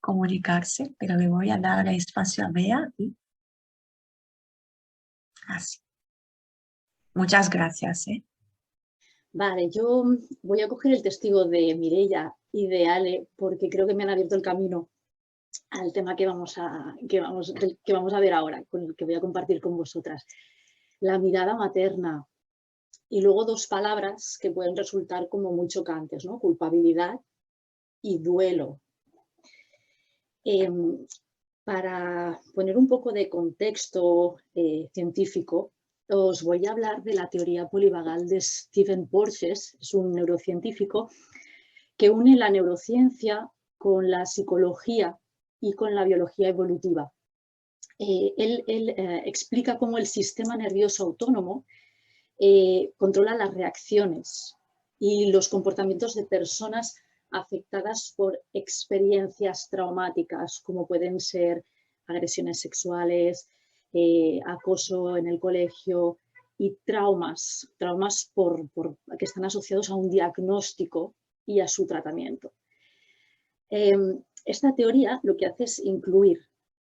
comunicarse, pero le voy a dar espacio a Bea y así. Muchas gracias, ¿eh? Vale, yo voy a coger el testigo de Mireia y de Ale porque creo que me han abierto el camino al tema que vamos a ver ahora, con el que voy a compartir con vosotras. La mirada materna. Y luego dos palabras que pueden resultar como muy chocantes, ¿no? Culpabilidad y duelo. Para poner un poco de contexto científico, os voy a hablar de la teoría polivagal de Stephen Porges, es un neurocientífico que une la neurociencia con la psicología y con la biología evolutiva. Él explica cómo el sistema nervioso autónomo controla las reacciones y los comportamientos de personas afectadas por experiencias traumáticas, como pueden ser agresiones sexuales, acoso en el colegio y traumas que están asociados a un diagnóstico y a su tratamiento. Esta teoría lo que hace es incluir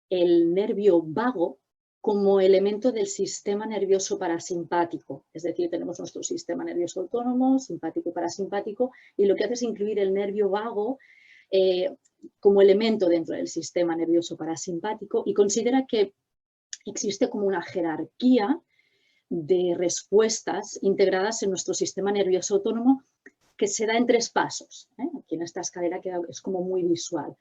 el nervio vago como elemento del sistema nervioso parasimpático. Es decir, tenemos nuestro sistema nervioso autónomo, simpático y parasimpático, y lo que hace es incluir el nervio vago como elemento dentro del sistema nervioso parasimpático y considera que existe como una jerarquía de respuestas integradas en nuestro sistema nervioso autónomo que se da en 3 pasos. Aquí en esta escalera es como muy visual.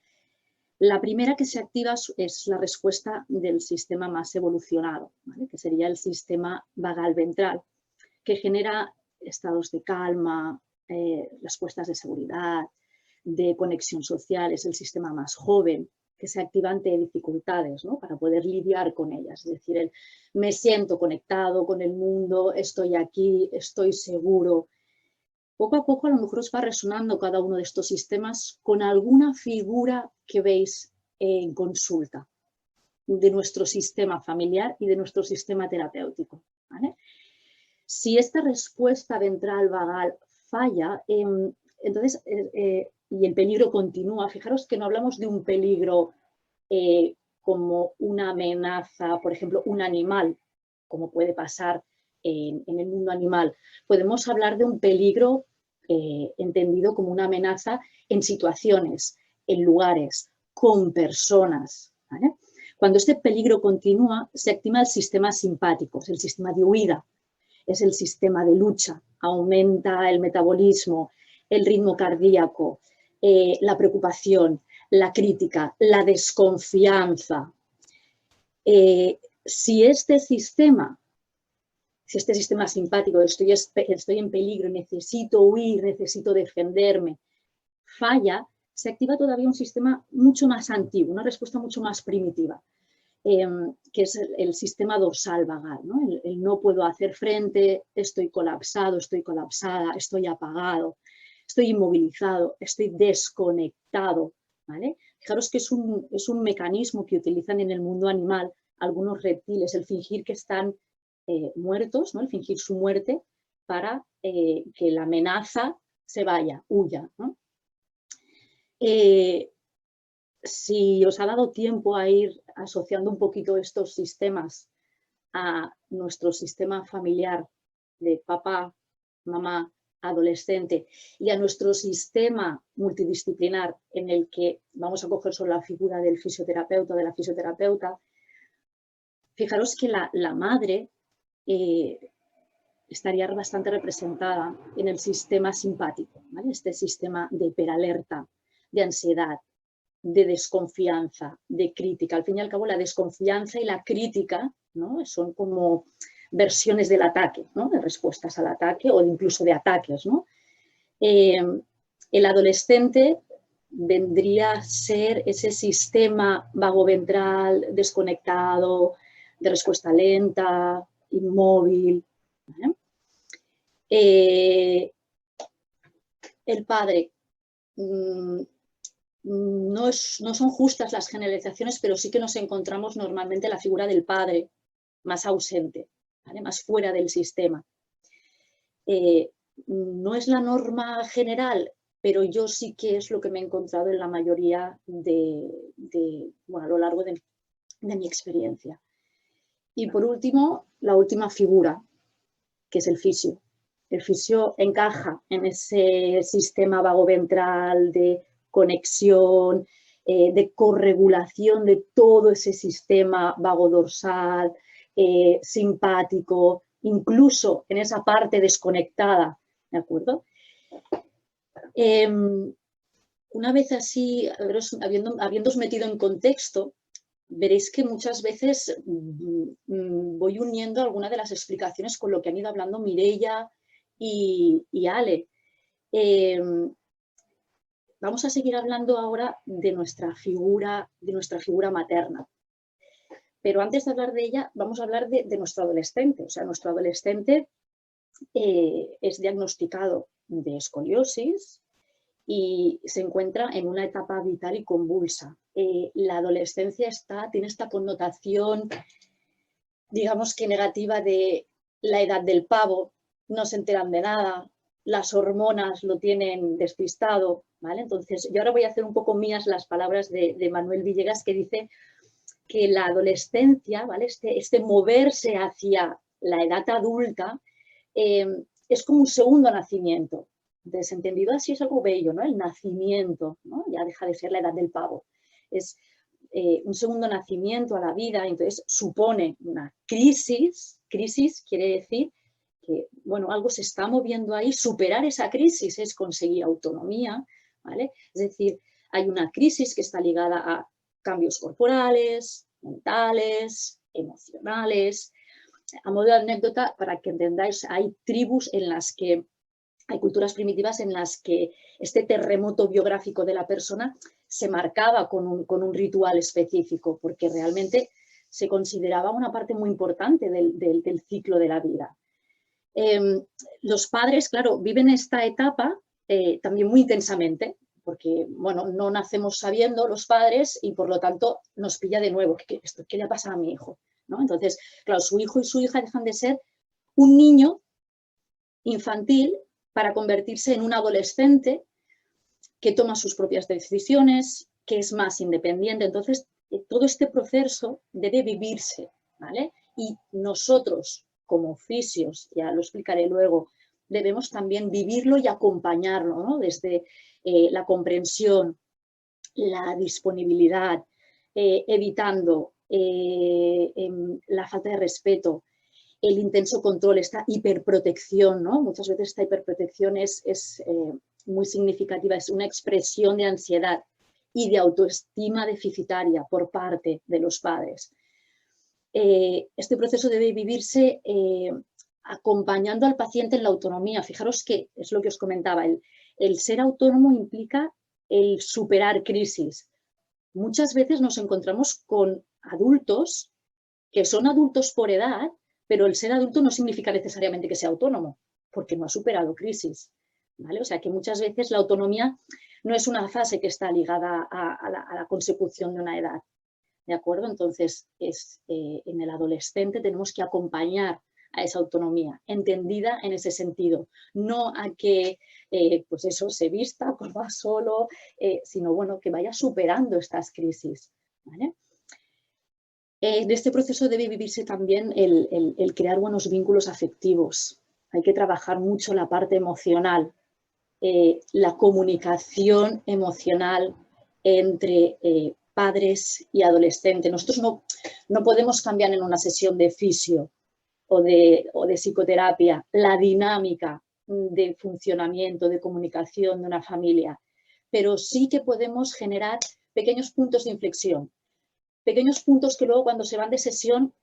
La primera que se activa es la respuesta del sistema más evolucionado, ¿vale? Que sería el sistema vagal ventral, que genera estados de calma, respuestas de seguridad, de conexión social. Es el sistema más joven, que se activa ante dificultades, ¿no? Para poder lidiar con ellas. Es decir, me siento conectado con el mundo, estoy aquí, estoy seguro. Poco a poco a lo mejor os va resonando cada uno de estos sistemas con alguna figura que veis en consulta de nuestro sistema familiar y de nuestro sistema terapéutico, ¿vale? Si esta respuesta ventral vagal falla, entonces, y el peligro continúa, fijaros que no hablamos de un peligro como una amenaza, por ejemplo, un animal, como puede pasar en el mundo animal. Podemos hablar de un peligro entendido como una amenaza en situaciones, en lugares, con personas, ¿vale? Cuando este peligro continúa, se activa el sistema simpático, es el sistema de huida, es el sistema de lucha, aumenta el metabolismo, el ritmo cardíaco, la preocupación, la crítica, la desconfianza. Si este sistema simpático, estoy en peligro, necesito huir, necesito defenderme, falla, se activa todavía un sistema mucho más antiguo, una respuesta mucho más primitiva, que es el sistema dorsal vagal, ¿no? El no puedo hacer frente, estoy colapsado, estoy colapsada, estoy apagado, estoy inmovilizado, estoy desconectado, ¿vale? Fijaros que es un mecanismo que utilizan en el mundo animal algunos reptiles, el fingir que están muertos, ¿no? El fingir su muerte para que la amenaza se vaya, huya, ¿no? Si os ha dado tiempo a ir asociando un poquito estos sistemas a nuestro sistema familiar de papá, mamá, adolescente y a nuestro sistema multidisciplinar en el que vamos a coger solo la figura del fisioterapeuta o de la fisioterapeuta, fijaros que la madre estaría bastante representada en el sistema simpático, ¿vale? Este sistema de hiperalerta, de ansiedad, de desconfianza, de crítica. Al fin y al cabo, la desconfianza y la crítica, ¿no? Son como versiones del ataque, ¿no? De respuestas al ataque o incluso de ataques, ¿no? El adolescente vendría a ser ese sistema vagoventral, desconectado, de respuesta lenta, inmóvil, ¿vale? El padre, no son justas las generalizaciones, pero sí que nos encontramos normalmente la figura del padre más ausente, ¿vale? Más fuera del sistema. No es la norma general pero yo sí que es lo que me he encontrado en la mayoría bueno, a lo largo de mi experiencia. Y por último, la última figura, que es el fisio. El fisio encaja en ese sistema vagoventral de conexión, de corregulación de todo ese sistema vagodorsal, simpático, incluso en esa parte desconectada, ¿de acuerdo? Una vez así, habiéndoos metido en contexto, veréis que muchas veces voy uniendo algunas de las explicaciones con lo que han ido hablando Mireia y Ale. Vamos a seguir hablando ahora de nuestra figura materna. Pero antes de hablar de ella, vamos a hablar de nuestro adolescente. O sea, nuestro adolescente es diagnosticado de escoliosis y se encuentra en una etapa vital y convulsa. La adolescencia tiene esta connotación, digamos que negativa, de la edad del pavo, no se enteran de nada, las hormonas lo tienen despistado, ¿vale? Entonces, yo ahora voy a hacer un poco mías las palabras de Manuel Villegas, que dice que la adolescencia, ¿vale? Este moverse hacia la edad adulta es como un segundo nacimiento. Entonces, entendido así, es algo bello, ¿no? El nacimiento, ¿no? Ya deja de ser la edad del pavo. Es un segundo nacimiento a la vida, entonces supone una crisis. Crisis quiere decir que, bueno, algo se está moviendo ahí. Superar esa crisis es conseguir autonomía, ¿vale? Es decir, hay una crisis que está ligada a cambios corporales, mentales, emocionales. A modo de anécdota, para que entendáis, hay tribus en las que, hay culturas primitivas en las que este terremoto biográfico de la persona se marcaba con un ritual específico, porque realmente se consideraba una parte muy importante del ciclo de la vida. Los padres, claro, viven esta etapa también muy intensamente, porque, bueno, no nacemos sabiendo los padres y por lo tanto nos pilla de nuevo. ¿Qué le pasa a mi hijo? ¿No? Entonces, claro, su hijo y su hija dejan de ser un niño infantil para convertirse en un adolescente que toma sus propias decisiones, que es más independiente. Entonces, todo este proceso debe vivirse, ¿vale? Y nosotros, como fisios, ya lo explicaré luego, debemos también vivirlo y acompañarlo, ¿no? Desde la comprensión, la disponibilidad, evitando la falta de respeto, el intenso control, esta hiperprotección, ¿no? Muchas veces esta hiperprotección es muy significativa, es una expresión de ansiedad y de autoestima deficitaria por parte de los padres. Este proceso debe vivirse acompañando al paciente en la autonomía. Fijaros que es lo que os comentaba, el ser autónomo implica el superar crisis. Muchas veces nos encontramos con adultos que son adultos por edad, pero el ser adulto no significa necesariamente que sea autónomo, porque no ha superado crisis, ¿vale? O sea que muchas veces la autonomía no es una fase que está ligada a la consecución de una edad, ¿de acuerdo? Entonces, en el adolescente tenemos que acompañar a esa autonomía, entendida en ese sentido, no a que pues eso, se vista, corra solo, sino bueno, que vaya superando estas crisis, ¿vale? En este proceso debe vivirse también el crear buenos vínculos afectivos. Hay que trabajar mucho la parte emocional, la comunicación emocional entre padres y adolescentes. Nosotros no podemos cambiar en una sesión de fisio o de psicoterapia la dinámica de funcionamiento, de comunicación de una familia, pero sí que podemos generar pequeños puntos de inflexión. Pequeños puntos que luego cuando se van de sesión,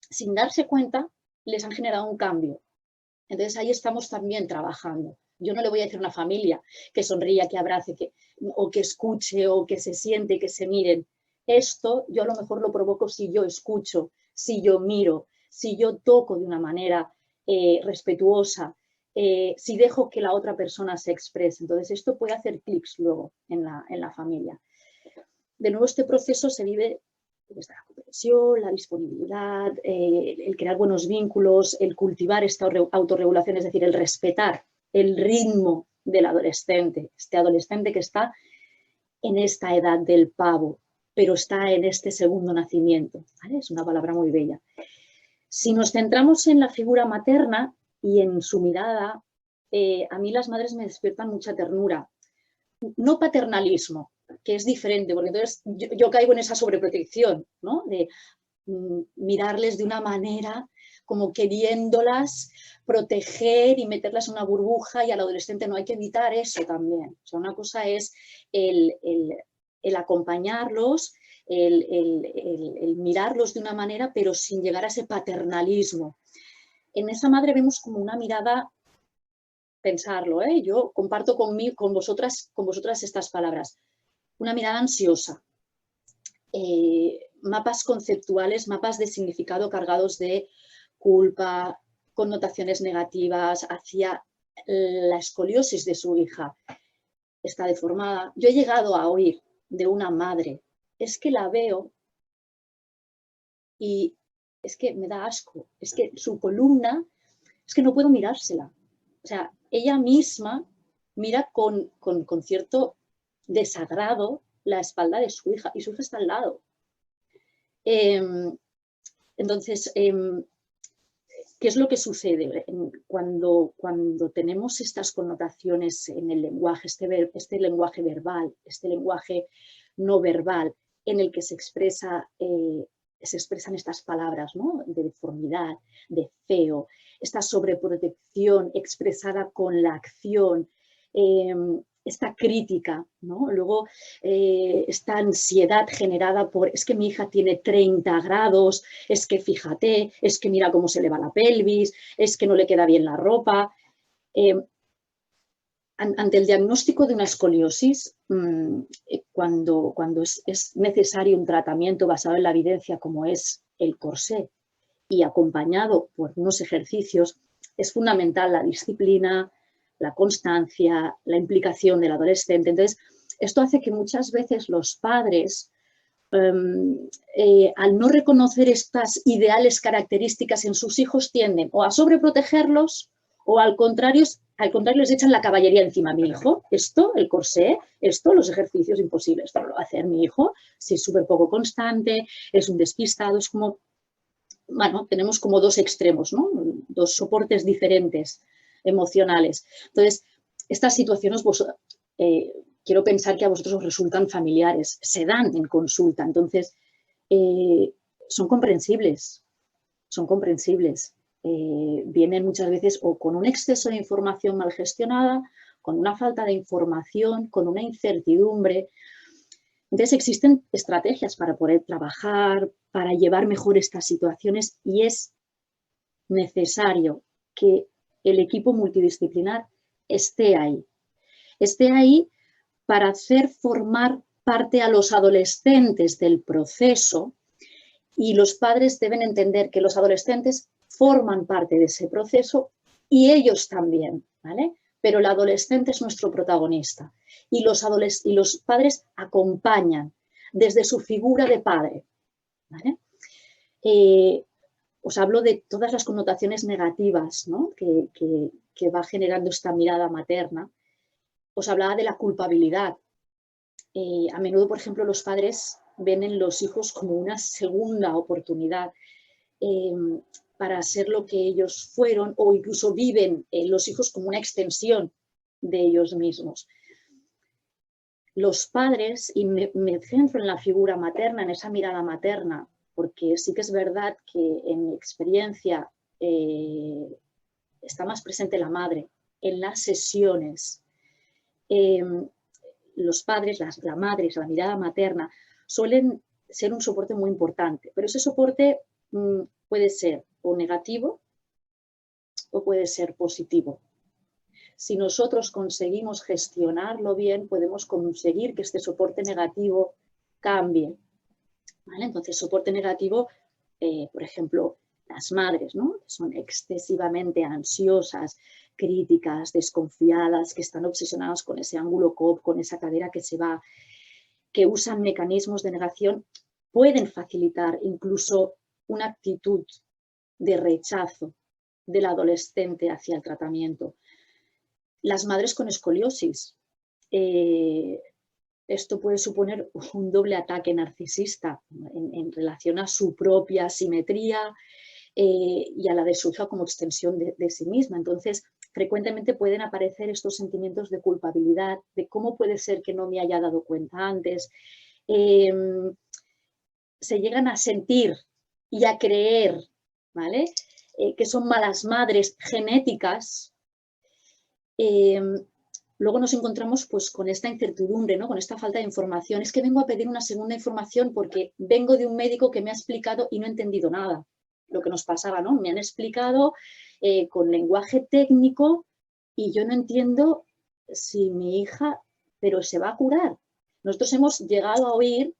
sin darse cuenta, les han generado un cambio. Entonces ahí estamos también trabajando. Yo no le voy a decir a una familia que sonría, que abrace, o que escuche, o que se siente, que se miren. Esto yo a lo mejor lo provoco si yo escucho, si yo miro, si yo toco de una manera respetuosa, si dejo que la otra persona se exprese. Entonces esto puede hacer clics luego en la familia. De nuevo, este proceso se vive desde la comprensión, la disponibilidad, el crear buenos vínculos, el cultivar esta autorregulación, es decir, el respetar el ritmo del adolescente, este adolescente que está en esta edad del pavo, pero está en este segundo nacimiento, ¿vale? Es una palabra muy bella. Si nos centramos en la figura materna y en su mirada, a mí las madres me despiertan mucha ternura. No paternalismo, que es diferente, porque entonces yo caigo en esa sobreprotección, ¿no? De mirarles de una manera como queriéndolas proteger y meterlas en una burbuja, y al adolescente no, hay que evitar eso también. O sea, una cosa es el acompañarlos, el mirarlos de una manera, pero sin llegar a ese paternalismo. En esa madre vemos como una mirada, pensarlo, yo comparto con vosotras estas palabras, una mirada ansiosa, mapas conceptuales, mapas de significado cargados de culpa, connotaciones negativas hacia la escoliosis de su hija. Está deformada. Yo he llegado a oír de una madre, es que la veo y es que me da asco, es que su columna, es que no puedo mirársela. O sea, ella misma mira con cierto desagrado la espalda de su hija, y su hija está al lado. Entonces, ¿qué es lo que sucede cuando tenemos estas connotaciones en el lenguaje, este lenguaje verbal, este lenguaje no verbal, en el que se expresan estas palabras, ¿no? De deformidad, de feo, esta sobreprotección expresada con la acción, esta crítica, ¿no? Luego esta ansiedad generada por, es que mi hija tiene 30 grados, es que fíjate, es que mira cómo se le va la pelvis, es que no le queda bien la ropa. Ante el diagnóstico de una escoliosis, cuando es necesario un tratamiento basado en la evidencia como es el corsé y acompañado por unos ejercicios, es fundamental la disciplina, la constancia, la implicación del adolescente. Entonces, esto hace que muchas veces los padres, al no reconocer estas ideales características en sus hijos, tienden o a sobreprotegerlos o al contrario les echan la caballería encima. Mi hijo, esto, el corsé, esto, los ejercicios, imposibles. Esto no lo va a hacer mi hijo, si es súper poco constante, es un despistado, es como, bueno, tenemos como dos extremos, ¿no? Dos soportes diferentes emocionales. Entonces, estas situaciones, quiero pensar que a vosotros os resultan familiares, se dan en consulta, entonces son comprensibles, son comprensibles. Vienen muchas veces o con un exceso de información mal gestionada, con una falta de información, con una incertidumbre. Entonces existen estrategias para poder trabajar, para llevar mejor estas situaciones, y es necesario que el equipo multidisciplinar esté ahí para hacer formar parte a los adolescentes del proceso, y los padres deben entender que los adolescentes forman parte de ese proceso y ellos también, ¿vale? Pero el adolescente es nuestro protagonista y los padres acompañan desde su figura de padre, ¿vale? Os hablo de todas las connotaciones negativas, ¿no? que va generando esta mirada materna. Os hablaba de la culpabilidad. A menudo, por ejemplo, los padres ven en los hijos como una segunda oportunidad para ser lo que ellos fueron, o incluso viven los hijos como una extensión de ellos mismos. Los padres, y me centro en la figura materna, en esa mirada materna, porque sí que es verdad que en mi experiencia está más presente la madre en las sesiones. Los padres, la madre, la mirada materna, suelen ser un soporte muy importante, pero ese soporte puede ser o negativo o puede ser positivo. Si nosotros conseguimos gestionarlo bien, podemos conseguir que este soporte negativo cambie, ¿vale? Entonces, soporte negativo, por ejemplo, las madres, ¿no? Que son excesivamente ansiosas, críticas, desconfiadas, que están obsesionadas con ese ángulo COP, con esa cadera que se va, que usan mecanismos de negación, pueden facilitar incluso una actitud de rechazo del adolescente hacia el tratamiento. Las madres con escoliosis. Esto puede suponer un doble ataque narcisista en relación a su propia simetría y a la de su hija como extensión de sí misma. Entonces, frecuentemente pueden aparecer estos sentimientos de culpabilidad, de cómo puede ser que no me haya dado cuenta antes. Se llegan a sentir y a creer, ¿vale? Que son malas madres genéticas. Luego nos encontramos pues, con esta incertidumbre, ¿no? Con esta falta de información. Es que vengo a pedir una segunda información porque vengo de un médico que me ha explicado y no he entendido nada. Lo que nos pasaba, ¿no? Me han explicado con lenguaje técnico y yo no entiendo si mi hija, pero se va a curar. Nosotros hemos llegado a oír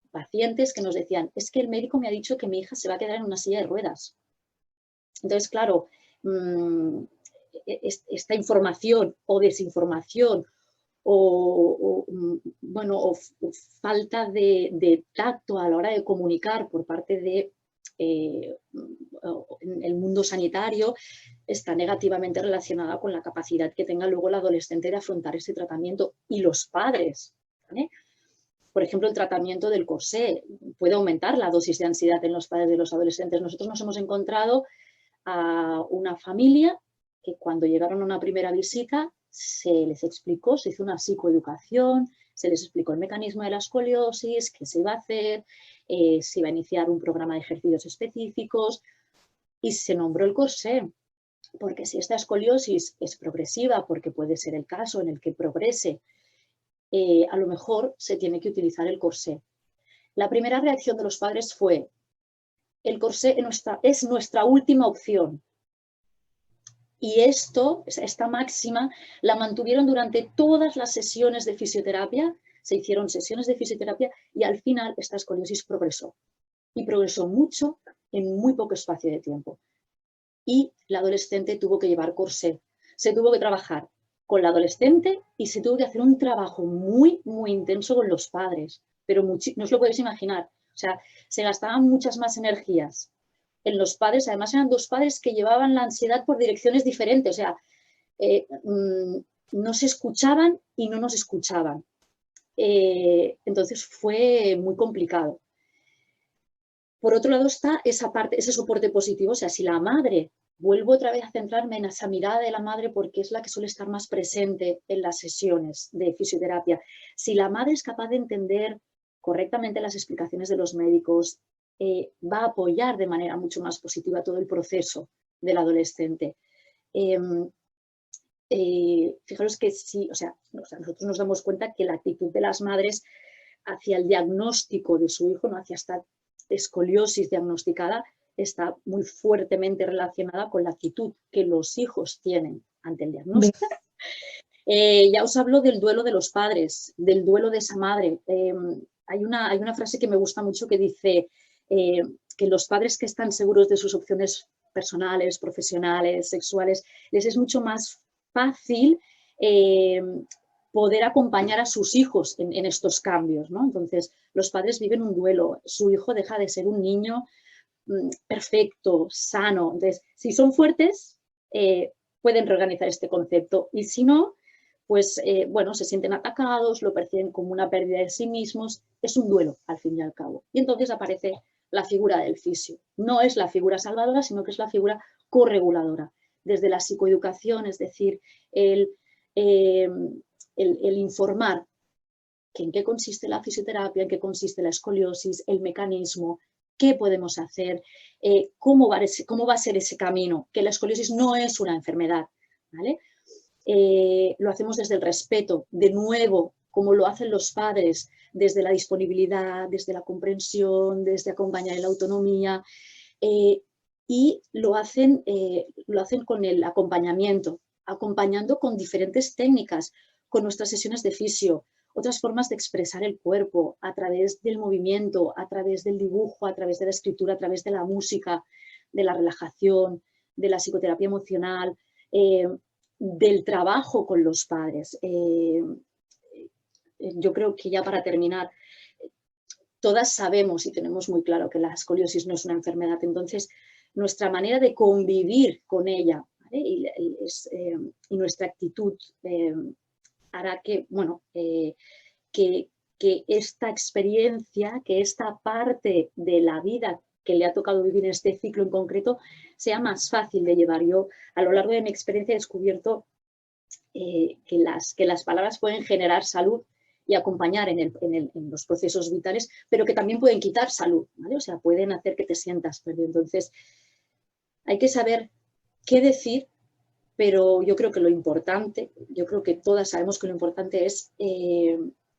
pacientes que nos decían, es que el médico me ha dicho que mi hija se va a quedar en una silla de ruedas. Entonces, claro, esta información o desinformación o falta de tacto a la hora de comunicar por parte de el mundo sanitario está negativamente relacionada con la capacidad que tenga luego el adolescente de afrontar ese tratamiento y los padres, ¿vale? Por ejemplo, el tratamiento del corsé puede aumentar la dosis de ansiedad en los padres de los adolescentes. Nosotros nos hemos encontrado a una familia que cuando llegaron a una primera visita se les explicó, se hizo una psicoeducación, se les explicó el mecanismo de la escoliosis, qué se iba a hacer, se iba a iniciar un programa de ejercicios específicos y se nombró el corsé. Porque si esta escoliosis es progresiva, porque puede ser el caso en el que progrese, a lo mejor se tiene que utilizar el corsé. La primera reacción de los padres fue, el corsé es nuestra última opción. Y esta máxima la mantuvieron durante todas las sesiones de fisioterapia, se hicieron sesiones de fisioterapia y al final esta escoliosis progresó. Y progresó mucho en muy poco espacio de tiempo. Y la adolescente tuvo que llevar corsé. Se tuvo que trabajar con la adolescente y se tuvo que hacer un trabajo muy, muy intenso con los padres. Pero no os lo podéis imaginar. O sea, se gastaban muchas más energías en los padres. Además, eran dos padres que llevaban la ansiedad por direcciones diferentes. O sea, no se escuchaban y no nos escuchaban. Entonces, fue muy complicado. Por otro lado está esa parte, ese soporte positivo. O sea, si la madre, vuelvo otra vez a centrarme en esa mirada de la madre porque es la que suele estar más presente en las sesiones de fisioterapia. Si la madre es capaz de entender correctamente las explicaciones de los médicos, va a apoyar de manera mucho más positiva todo el proceso del adolescente. Fijaros que sí, o sea, nosotros nos damos cuenta que la actitud de las madres hacia el diagnóstico de su hijo, no hacia esta escoliosis diagnosticada, está muy fuertemente relacionada con la actitud que los hijos tienen ante el diagnóstico. Ya os hablo del duelo de los padres, del duelo de esa madre. Hay una frase que me gusta mucho que dice que los padres que están seguros de sus opciones personales, profesionales, sexuales, les es mucho más fácil poder acompañar a sus hijos en estos cambios, ¿no? Entonces, los padres viven un duelo, su hijo deja de ser un niño perfecto, sano. Entonces, si son fuertes, pueden reorganizar este concepto y si no, pues bueno, se sienten atacados, lo perciben como una pérdida de sí mismos, es un duelo al fin y al cabo. Y entonces aparece la figura del fisio. No es la figura salvadora, sino que es la figura correguladora. Desde la psicoeducación, es decir, el informar que en qué consiste la fisioterapia, en qué consiste la escoliosis, el mecanismo, qué podemos hacer, cómo va a ser ese camino, que la escoliosis no es una enfermedad, ¿vale? Lo hacemos desde el respeto, de nuevo, como lo hacen los padres, desde la disponibilidad, desde la comprensión, desde acompañar en la autonomía, y lo hacen con el acompañamiento, acompañando con diferentes técnicas, con nuestras sesiones de fisio, otras formas de expresar el cuerpo a través del movimiento, a través del dibujo, a través de la escritura, a través de la música, de la relajación, de la psicoterapia emocional, del trabajo con los padres. Yo creo que ya para terminar, todas sabemos y tenemos muy claro que la escoliosis no es una enfermedad, entonces nuestra manera de convivir con ella, ¿vale? y nuestra actitud hará que, bueno, que esta experiencia, que esta parte de la vida que le ha tocado vivir en este ciclo en concreto, sea más fácil de llevar. Yo, a lo largo de mi experiencia, he descubierto que las palabras pueden generar salud y acompañar en los procesos vitales, pero que también pueden quitar salud, ¿vale? O sea, pueden hacer que te sientas perdido. Entonces, hay que saber qué decir, pero yo creo que lo importante, yo creo que todas sabemos que lo importante es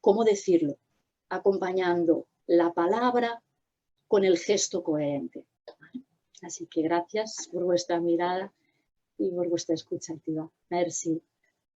cómo decirlo, acompañando la palabra con el gesto coherente. Así que gracias por vuestra mirada y por vuestra escucha activa. Merci.